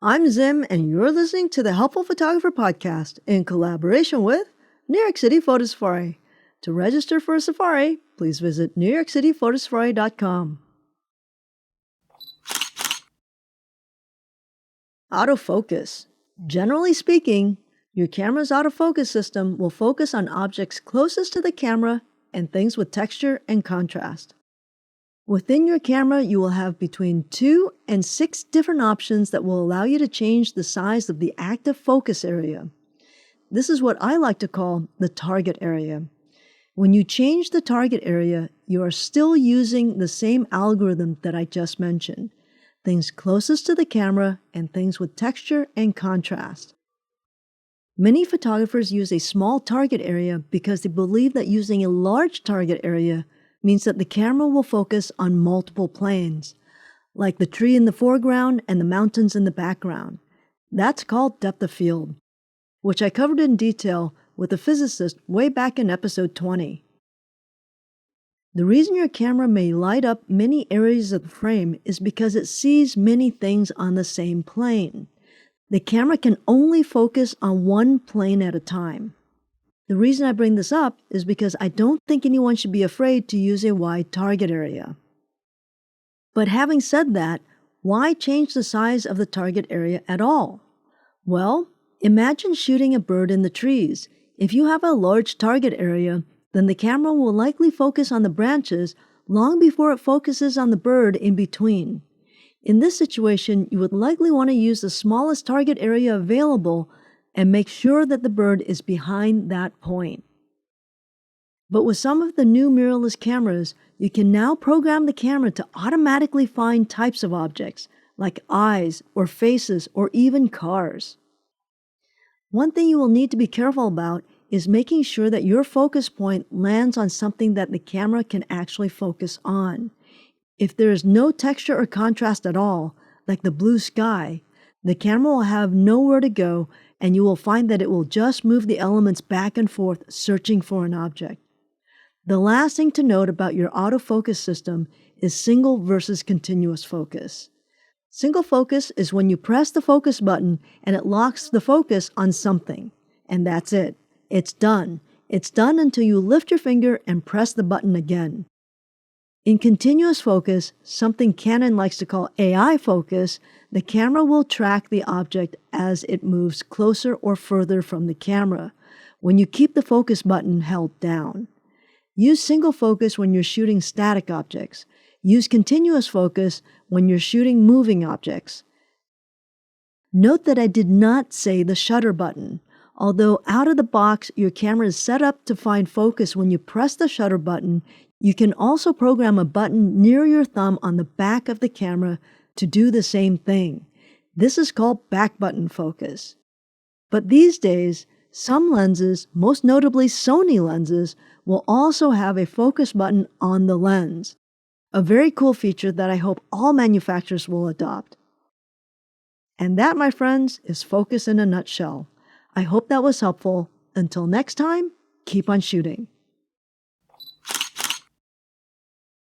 I'm Zim, and you're listening to the Helpful Photographer Podcast in collaboration with New York City Photo Safari. To register for a safari, please visit newyorkcityphotosafari.com. Autofocus. Generally speaking, your camera's autofocus system will focus on objects closest to the camera and things with texture and contrast. Within your camera, you will have between 2 and 6 different options that will allow you to change the size of the active focus area. This is what I like to call the target area. When you change the target area, you are still using the same algorithm that I just mentioned. Things closest to the camera and things with texture and contrast. Many photographers use a small target area because they believe that using a large target area means that the camera will focus on multiple planes, like the tree in the foreground and the mountains in the background. That's called depth of field, which I covered in detail with a physicist way back in episode 20. The reason your camera may light up many areas of the frame is because it sees many things on the same plane. The camera can only focus on one plane at a time. The reason I bring this up is because I don't think anyone should be afraid to use a wide target area. But having said that, why change the size of the target area at all? Well, imagine shooting a bird in the trees. If you have a large target area, then the camera will likely focus on the branches long before it focuses on the bird in between. In this situation, you would likely want to use the smallest target area available and make sure that the bird is behind that point. But with some of the new mirrorless cameras, you can now program the camera to automatically find types of objects, like eyes or faces or even cars. One thing you will need to be careful about is making sure that your focus point lands on something that the camera can actually focus on. If there is no texture or contrast at all, like the blue sky, the camera will have nowhere to go, and you will find that it will just move the elements back and forth searching for an object. The last thing to note about your autofocus system is single versus continuous focus. Single focus is when you press the focus button and it locks the focus on something, and that's it. It's done. It's done until you lift your finger and press the button again. In continuous focus, something Canon likes to call AI focus, the camera will track the object as it moves closer or further from the camera when you keep the focus button held down. Use single focus when you're shooting static objects. Use continuous focus when you're shooting moving objects. Note that I did not say the shutter button. Although out of the box, your camera is set up to find focus when you press the shutter button, you can also program a button near your thumb on the back of the camera to do the same thing. This is called back button focus. But these days, some lenses, most notably Sony lenses, will also have a focus button on the lens. A very cool feature that I hope all manufacturers will adopt. And that, my friends, is focus in a nutshell. I hope that was helpful. Until next time, keep on shooting.